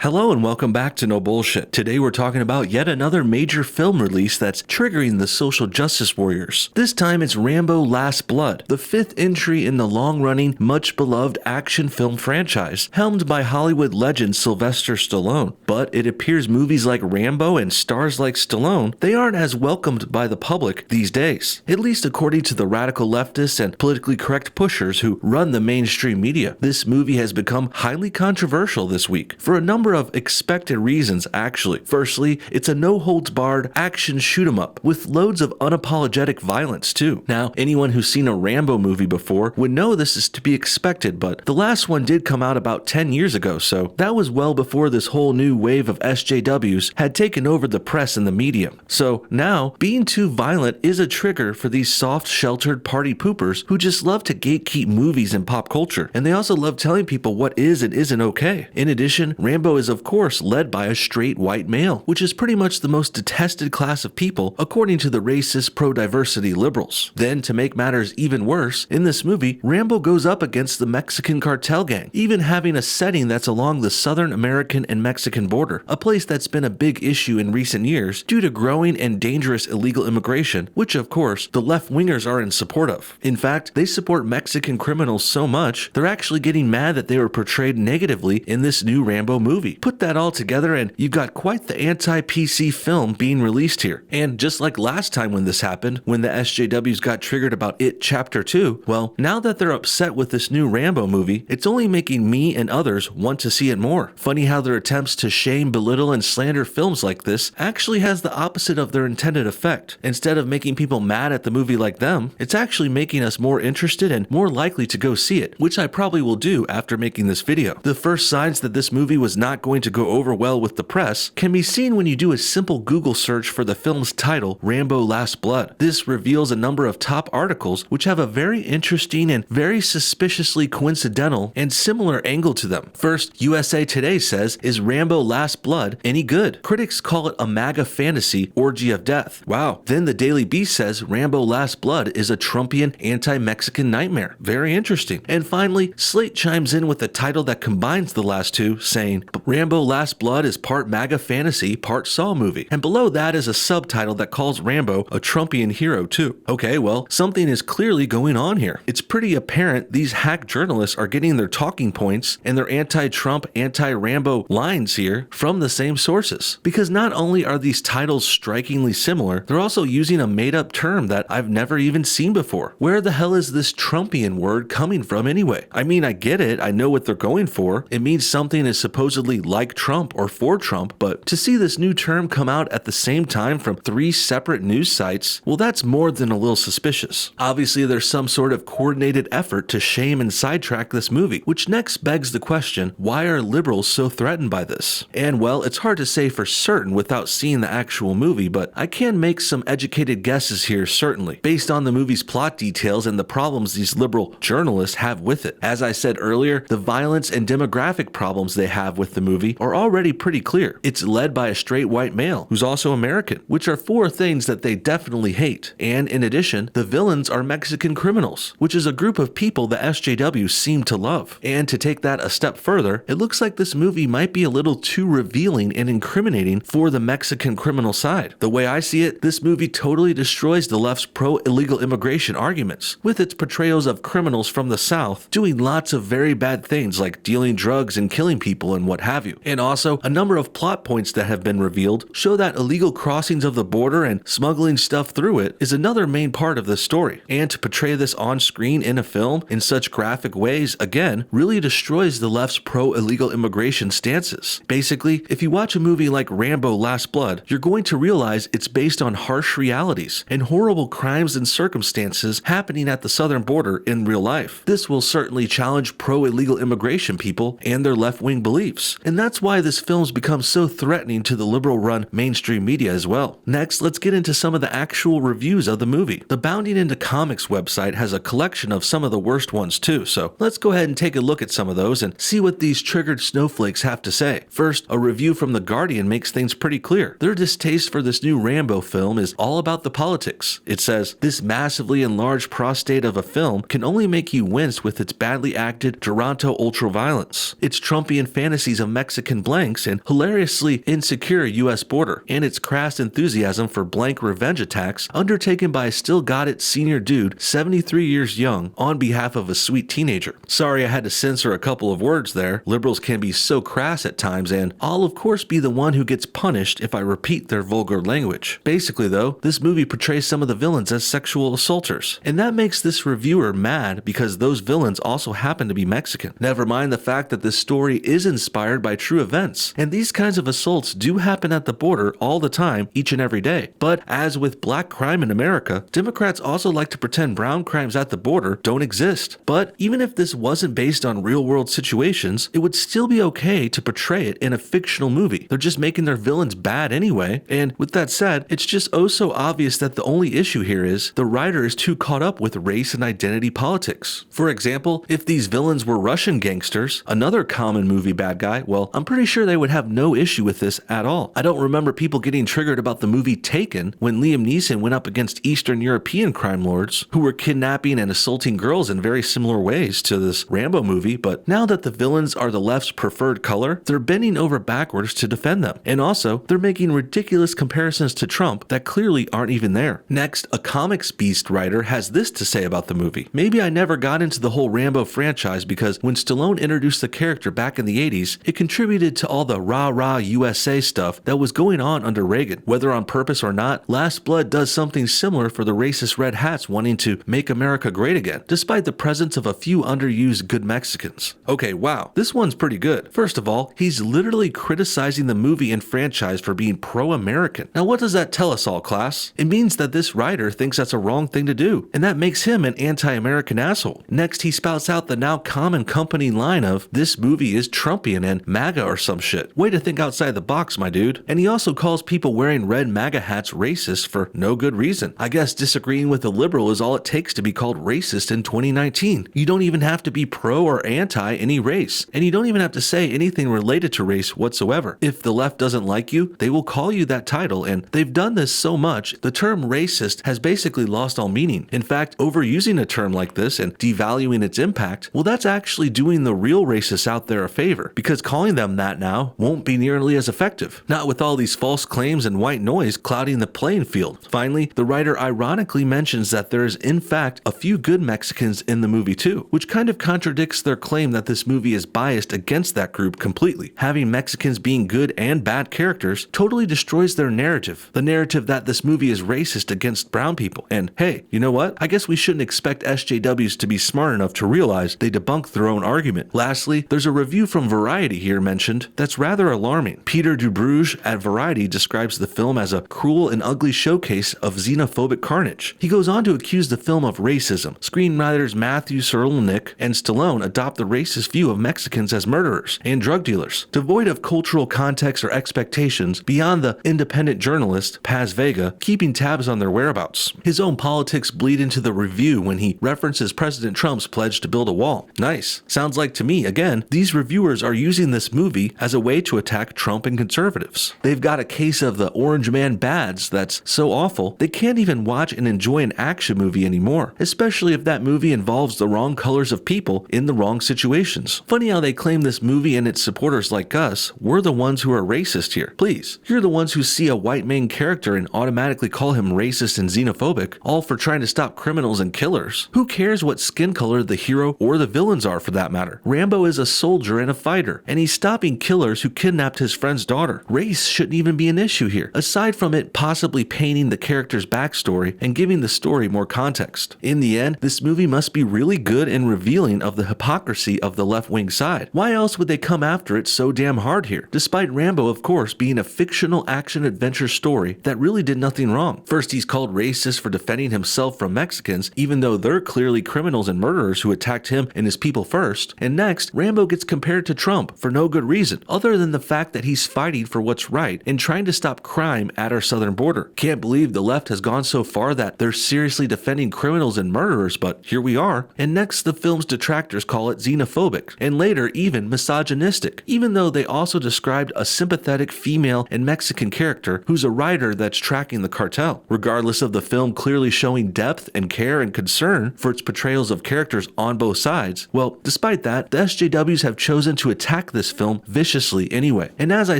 Hello and welcome back to No Bullshit. Today we're talking about yet another major film release that's triggering the social justice warriors. This time it's Rambo Last Blood, the fifth entry in the long-running, much-beloved action film franchise, helmed by Hollywood legend Sylvester Stallone. But it appears movies like Rambo and stars like Stallone, they aren't as welcomed by the public these days, at least according to the radical leftists and politically correct pushers who run the mainstream media. This movie has become highly controversial this week, for a number of expected reasons actually. Firstly, it's a no-holds-barred action shoot-'em-up with loads of unapologetic violence too. Now, anyone who's seen a Rambo movie before would know this is to be expected, but the last one did come out about 10 years ago, so that was well before this whole new wave of SJWs had taken over the press and the media. So now, being too violent is a trigger for these soft, sheltered party poopers who just love to gatekeep movies and pop culture, and they also love telling people what is and isn't okay. In addition, Rambo is of course led by a straight white male, which is pretty much the most detested class of people according to the racist pro-diversity liberals. Then, to make matters even worse, in this movie, Rambo goes up against the Mexican cartel gang, even having a setting that's along the Southern American and Mexican border, a place that's been a big issue in recent years due to growing and dangerous illegal immigration, which of course the left-wingers are in support of. In fact, they support Mexican criminals so much, they're actually getting mad that they were portrayed negatively in this new Rambo movie. Put that all together and you've got quite the anti-PC film being released here. And just like last time when this happened, when the SJWs got triggered about It Chapter 2, well, now that they're upset with this new Rambo movie, it's only making me and others want to see it more. Funny how their attempts to shame, belittle, and slander films like this actually has the opposite of their intended effect. Instead of making people mad at the movie like them, it's actually making us more interested and more likely to go see it, which I probably will do after making this video. The first signs that this movie was not going to go over well with the press can be seen when you do a simple Google search for the film's title, Rambo Last Blood. This reveals a number of top articles which have a very interesting and very suspiciously coincidental and similar angle to them. First, USA Today says, "Is Rambo Last Blood any good?" Critics call it a MAGA fantasy orgy of death. Wow. Then the Daily Beast says Rambo Last Blood is a Trumpian anti-Mexican nightmare. Very interesting. And finally, Slate chimes in with a title that combines the last two, saying, Rambo Last Blood is part MAGA fantasy, part Saw movie. And below that is a subtitle that calls Rambo a Trumpian hero too. Okay, well, something is clearly going on here. It's pretty apparent these hack journalists are getting their talking points and their anti-Trump, anti-Rambo lines here from the same sources. Because not only are these titles strikingly similar, they're also using a made-up term that I've never even seen before. Where the hell is this Trumpian word coming from anyway? I mean, I get it, I know what they're going for. It means something is supposedly like Trump or for Trump, but to see this new term come out at the same time from three separate news sites, well, that's more than a little suspicious. Obviously, there's some sort of coordinated effort to shame and sidetrack this movie, which next begs the question, why are liberals so threatened by this? And well, it's hard to say for certain without seeing the actual movie, but I can make some educated guesses here certainly, based on the movie's plot details and the problems these liberal journalists have with it. As I said earlier, the violence and demographic problems they have with the movie are already pretty clear. It's led by a straight white male who's also American, which are four things that they definitely hate. And in addition, the villains are Mexican criminals, which is a group of people the SJWs seem to love. And to take that a step further, it looks like this movie might be a little too revealing and incriminating for the Mexican criminal side. The way I see it, this movie totally destroys the left's pro-illegal immigration arguments, with its portrayals of criminals from the South doing lots of very bad things like dealing drugs and killing people and what have you. And also, a number of plot points that have been revealed show that illegal crossings of the border and smuggling stuff through it is another main part of the story. And to portray this on screen in a film in such graphic ways, again, really destroys the left's pro-illegal immigration stances. Basically, if you watch a movie like Rambo Last Blood, you're going to realize it's based on harsh realities and horrible crimes and circumstances happening at the southern border in real life. This will certainly challenge pro-illegal immigration people and their left-wing beliefs, and that's why this film's become so threatening to the liberal-run mainstream media as well. Next, let's get into some of the actual reviews of the movie. The Bounding Into Comics website has a collection of some of the worst ones too, so let's go ahead and take a look at some of those and see what these triggered snowflakes have to say. First, a review from The Guardian makes things pretty clear. Their distaste for this new Rambo film is all about the politics. It says, "This massively enlarged prostate of a film can only make you wince with its badly acted Toronto ultraviolence. Its Trumpian fantasies of Mexican blanks and hilariously insecure US border, and its crass enthusiasm for blank revenge attacks undertaken by a still-got-it senior dude 73 years young on behalf of a sweet teenager. Sorry I had to censor a couple of words there. Liberals can be so crass at times, and I'll of course be the one who gets punished if I repeat their vulgar language. Basically though, this movie portrays some of the villains as sexual assaulters, and that makes this reviewer mad because those villains also happen to be Mexican. Never mind the fact that this story is inspired by true events, and these kinds of assaults do happen at the border all the time, each and every day. But as with black crime in America, Democrats also like to pretend brown crimes at the border don't exist. But even if this wasn't based on real-world situations, it would still be okay to portray it in a fictional movie. They're just making their villains bad anyway, and with that said, it's just oh so obvious that the only issue here is the writer is too caught up with race and identity politics. For example, if these villains were Russian gangsters, another common movie bad guy, well, I'm pretty sure they would have no issue with this at all. I don't remember people getting triggered about the movie Taken when Liam Neeson went up against Eastern European crime lords who were kidnapping and assaulting girls in very similar ways to this Rambo movie, but now that the villains are the left's preferred color, they're bending over backwards to defend them. And also, they're making ridiculous comparisons to Trump that clearly aren't even there. Next, a comics beast writer has this to say about the movie. Maybe I never got into the whole Rambo franchise because when Stallone introduced the character back in the 80s, it contributed to all the rah-rah USA stuff that was going on under Reagan. Whether on purpose or not, Last Blood does something similar for the racist red hats wanting to make America great again, despite the presence of a few underused good Mexicans. Okay, wow, this one's pretty good. First of all, he's literally criticizing the movie and franchise for being pro-American. Now what does that tell us all, class? It means that this writer thinks that's a wrong thing to do, and that makes him an anti-American asshole. Next, he spouts out the now common company line of, this movie is Trumpian and MAGA or some shit. Way to think outside the box, my dude. And he also calls people wearing red MAGA hats racist for no good reason. I guess disagreeing with a liberal is all it takes to be called racist in 2019. You don't even have to be pro or anti any race, and you don't even have to say anything related to race whatsoever. If the left doesn't like you, they will call you that title, and they've done this so much, the term racist has basically lost all meaning. In fact, overusing a term like this and devaluing its impact, well, that's actually doing the real racists out there a favor, because calling them that now won't be nearly as effective. Not with all these false claims and white noise clouding the playing field. Finally, the writer ironically mentions that there is in fact a few good Mexicans in the movie too, which kind of contradicts their claim that this movie is biased against that group completely. Having Mexicans being good and bad characters totally destroys their narrative. The narrative that this movie is racist against brown people. And hey, you know what? I guess we shouldn't expect SJWs to be smart enough to realize they debunked their own argument. Lastly, there's a review from Variety here mentioned that's rather alarming. Peter Dubruge at Variety describes the film as a cruel and ugly showcase of xenophobic carnage. He goes on to accuse the film of racism. Screenwriters Matthew Cerulnik and Stallone adopt the racist view of Mexicans as murderers and drug dealers, devoid of cultural context or expectations beyond the independent journalist, Paz Vega, keeping tabs on their whereabouts. His own politics bleed into the review when he references President Trump's pledge to build a wall. Nice. Sounds like to me, again, these reviewers are using this movie as a way to attack Trump and conservatives. They've got a case of the Orange Man bads that's so awful, they can't even watch and enjoy an action movie anymore, especially if that movie involves the wrong colors of people in the wrong situations. Funny how they claim this movie and its supporters like us, we're the ones who are racist here. Please, you're the ones who see a white main character and automatically call him racist and xenophobic, all for trying to stop criminals and killers. Who cares what skin color the hero or the villains are for that matter? Rambo is a soldier and a fighter, and he's stopping killers who kidnapped his friend's daughter. Race shouldn't even be an issue here, aside from it possibly painting the character's backstory and giving the story more context. In the end, this movie must be really good and revealing of the hypocrisy of the left-wing side. Why else would they come after it so damn hard here? Despite Rambo, of course, being a fictional action-adventure story that really did nothing wrong. First, he's called racist for defending himself from Mexicans, even though they're clearly criminals and murderers who attacked him and his people first. And next, Rambo gets compared to Trump for no good reason, other than the fact that he's fighting for what's right and trying to stop crime at our southern border. Can't believe the left has gone so far that they're seriously defending criminals and murderers, but here we are. And next, the film's detractors call it xenophobic, and later even misogynistic, even though they also described a sympathetic female and Mexican character who's a writer that's tracking the cartel. Regardless of the film clearly showing depth and care and concern for its portrayals of characters on both sides, well, despite that, the SJWs have chosen to attack this this film viciously anyway. And as I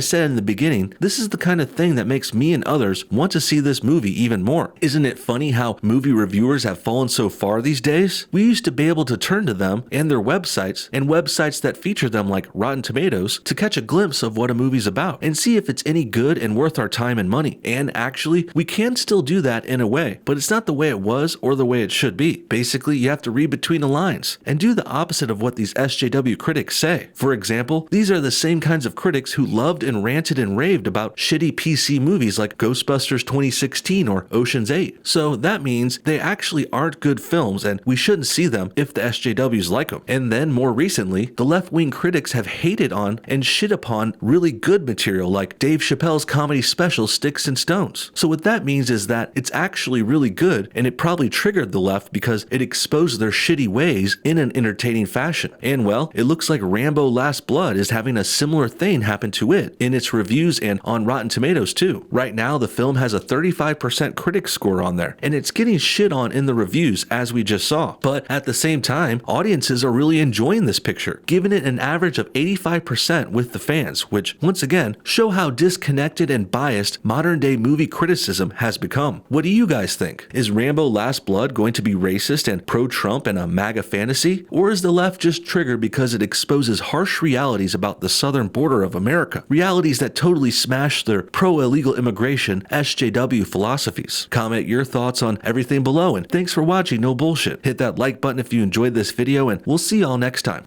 said in the beginning, this is the kind of thing that makes me and others want to see this movie even more. Isn't it funny how movie reviewers have fallen so far these days? We used to be able to turn to them and their websites, and websites that feature them like Rotten Tomatoes, to catch a glimpse of what a movie's about and see if it's any good and worth our time and money. And actually, we can still do that in a way, but it's not the way it was or the way it should be. Basically, you have to read between the lines and do the opposite of what these SJW critics say. For example, these are the same kinds of critics who loved and ranted and raved about shitty PC movies like Ghostbusters 2016 or Ocean's 8. So that means they actually aren't good films and we shouldn't see them if the SJWs like them. And then more recently, the left-wing critics have hated on and shit upon really good material like Dave Chappelle's comedy special Sticks and Stones. So what that means is that it's actually really good, and it probably triggered the left because it exposed their shitty ways in an entertaining fashion. And well, it looks like Rambo Last Blood is having a similar thing happen to it in its reviews and on Rotten Tomatoes too. Right now, the film has a 35% critic score on there, and it's getting shit on in the reviews as we just saw. But at the same time, audiences are really enjoying this picture, giving it an average of 85% with the fans, which once again show how disconnected and biased modern day movie criticism has become. What do you guys think? Is Rambo Last Blood going to be racist and pro-Trump and a MAGA fantasy? Or is the left just triggered because it exposes harsh realities about the southern border of America? Realities that totally smash their pro-illegal immigration SJW philosophies. Comment your thoughts on everything below, and thanks for watching No Bullshit. Hit that like button if you enjoyed this video, and we'll see y'all next time.